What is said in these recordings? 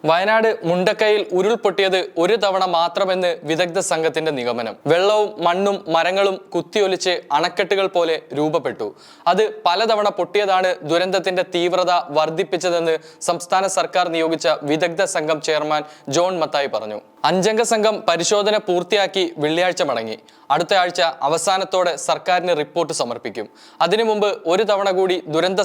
വയനാട് മുണ്ടക്കയിൽ ഉരുൾപൊട്ടിയത് ഒരു തവണ മാത്രമെന്ന് വിദഗ്ധ സംഘത്തിന്റെ നിഗമനം. വെള്ളവും മണ്ണും മരങ്ങളും കുത്തിയൊലിച്ച് അണക്കെട്ടുകൾ പോലെ രൂപപ്പെട്ടു. അത് പലതവണ പൊട്ടിയതാണ് ദുരന്തത്തിന്റെ തീവ്രത വർദ്ധിപ്പിച്ചതെന്ന് സംസ്ഥാന സർക്കാർ നിയോഗിച്ച വിദഗ്ധ സംഘം ചെയർമാൻ ജോൺ മത്തായി പറഞ്ഞു. 5 അംഗ സംഘം പരിശോധന പൂർത്തിയാക്കി വെള്ളിയാഴ്ച മടങ്ങി. അടുത്ത ആഴ്ച അവസാനത്തോടെ സർക്കാരിന് റിപ്പോർട്ട് സമർപ്പിക്കും. അതിനു മുമ്പ് ഒരു തവണ കൂടി ദുരന്ത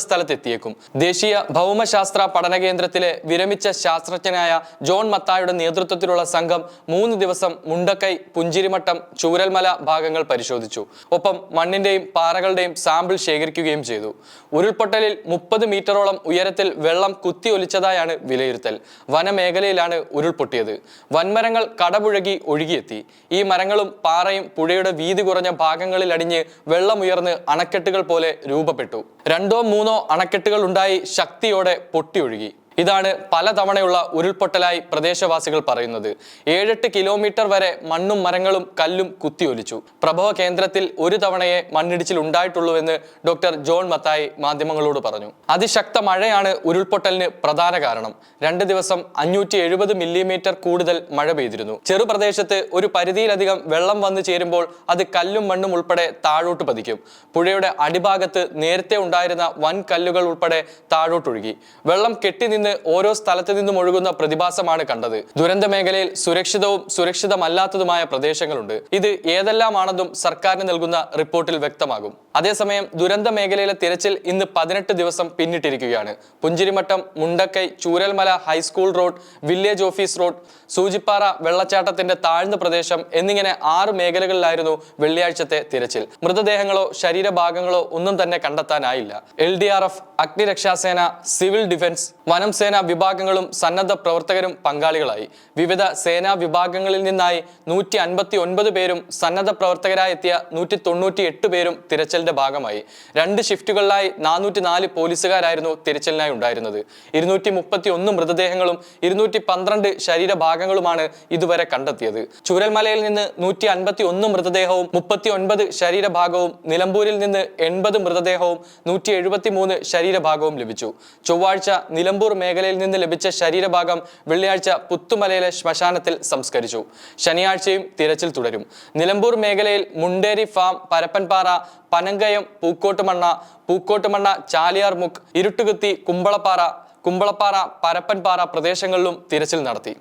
സ്ഥലത്തെത്തിയേക്കും. ദേശീയ ഭൗമശാസ്ത്ര പഠന കേന്ദ്രത്തിലെ വിരമിച്ച ശാസ്ത്രജ്ഞനായ ജോൺ മത്തായുടെ നേതൃത്വത്തിലുള്ള സംഘം 3 ദിവസം മുണ്ടക്കൈ, പുഞ്ചിരിമട്ടം, ചൂരൽമല ഭാഗങ്ങൾ പരിശോധിച്ചു. ഒപ്പം മണ്ണിന്റെയും പാറകളുടെയും സാമ്പിൾ ശേഖരിക്കുകയും ചെയ്തു. ഉരുൾപൊട്ടലിൽ 30 മീറ്ററോളം ഉയരത്തിൽ വെള്ളം കുത്തിയൊലിച്ചതായാണ് വിലയിരുത്തൽ. വനമേഖലയിലാണ് ഉരുൾപൊട്ടിയത്. വൻമരങ്ങൾ കടപുഴകി ഒഴുകിയെത്തി. ഈ മരങ്ങളും പാറയും പുഴയുടെ വീതി കുറഞ്ഞ ഭാഗങ്ങളിൽ അടിഞ്ഞ് വെള്ളമുയർന്ന് അണക്കെട്ടുകൾ പോലെ രൂപപ്പെട്ടു. 2 or 3 അണക്കെട്ടുകൾ ഉണ്ടായി ശക്തിയോടെ പൊട്ടിയൊഴുകി. ഇതാണ് പലതവണയുള്ള ഉരുൾപൊട്ടലായി പ്രദേശവാസികൾ പറയുന്നത്. 7-8 കിലോമീറ്റർ വരെ മണ്ണും മരങ്ങളും കല്ലും കുത്തിയൊലിച്ചു. പ്രഭവ കേന്ദ്രത്തിൽ ഒരു തവണയെ മണ്ണിടിച്ചിൽ ഉണ്ടായിട്ടുള്ളൂവെന്ന് ഡോക്ടർ ജോൺ മത്തായി മാധ്യമങ്ങളോട് പറഞ്ഞു. അതിശക്ത മഴയാണ് ഉരുൾപൊട്ടലിന് പ്രധാന കാരണം. 2 ദിവസം 570 മില്ലിമീറ്റർ കൂടുതൽ മഴ പെയ്തിരുന്നു. ചെറുപ്രദേശത്ത് ഒരു പരിധിയിലധികം വെള്ളം വന്നു ചേരുമ്പോൾ അത് കല്ലും മണ്ണും ഉൾപ്പെടെ താഴോട്ട് പതിക്കും. പുഴയുടെ അടിഭാഗത്ത് നേരത്തെ ഉണ്ടായിരുന്ന വൻ കല്ലുകൾ ഉൾപ്പെടെ താഴോട്ടൊഴുകി. വെള്ളം കെട്ടി ഓരോ സ്ഥലത്ത് നിന്നും ഒഴുകുന്ന പ്രതിഭാസമാണ് കണ്ടത്. ദുരന്ത മേഖലയിൽ സുരക്ഷിതവും സുരക്ഷിതമല്ലാത്തതുമായ പ്രദേശങ്ങളുണ്ട്. ഇത് ഏതെല്ലാമാണെന്നും സർക്കാരിന് നൽകുന്ന റിപ്പോർട്ടിൽ വ്യക്തമാകും. അതേസമയം ദുരന്ത മേഖലയിലെ തിരച്ചിൽ ഇന്ന് 18 ദിവസം പിന്നിട്ടിരിക്കുകയാണ്. Punchirimattam, Mundakkai, Chooralmala high school road, village office road, Soochippara വെള്ളച്ചാട്ടത്തിന്റെ താഴ്ന്ന പ്രദേശം എന്നിങ്ങനെ 6 മേഖലകളിലായിരുന്നു വെള്ളിയാഴ്ചത്തെ തിരച്ചിൽ. മൃതദേഹങ്ങളോ ശരീരഭാഗങ്ങളോ ഒന്നും തന്നെ കണ്ടെത്താനായില്ല. LDRF, അഗ്നിരക്ഷാസേന, സിവിൽ ഡിഫൻസ്, വനം സേനാ വിഭാഗങ്ങളും സന്നദ്ധ പ്രവർത്തകരും പങ്കാളികളായി. വിവിധ സേനാ വിഭാഗങ്ങളിൽ നിന്നായി 159 പേരും സന്നദ്ധ പ്രവർത്തകരായി എത്തിയ 198 പേരും തിരച്ചിലിന്റെ ഭാഗമായി. 2 ഷിഫ്റ്റുകളിലായി 404 പോലീസുകാരായിരുന്നു തിരച്ചിലിനായി ഉണ്ടായിരുന്നത്. 231 മൃതദേഹങ്ങളും 212 ശരീരഭാഗങ്ങളുമാണ് ഇതുവരെ കണ്ടെത്തിയത്. ചൂരൽമലയിൽ നിന്ന് 151 മൃതദേഹവും 39 ശരീരഭാഗവും, നിലമ്പൂരിൽ നിന്ന് 80 മൃതദേഹവും 173 ശരീരഭാഗവും ലഭിച്ചു. ചൊവ്വാഴ്ച നിലമ്പൂർ മേഖലയിൽ നിന്ന് ലഭിച്ച ശരീരഭാഗം വെള്ളിയാഴ്ച പുത്തുമലയിലെ ശ്മശാനത്തിൽ സംസ്കരിച്ചു. ശനിയാഴ്ചയും തിരച്ചിൽ തുടരും. നിലമ്പൂർ മേഖലയിൽ മുണ്ടേരി ഫാം, പരപ്പൻപാറ, പനങ്കയം, പൂക്കോട്ടുമണ്ണ, ചാലിയാർമുക്ക്, ഇരുട്ടുകുത്തി, കുമ്പളപ്പാറ, പരപ്പൻപാറ പ്രദേശങ്ങളിലും തിരച്ചിൽ നടത്തി.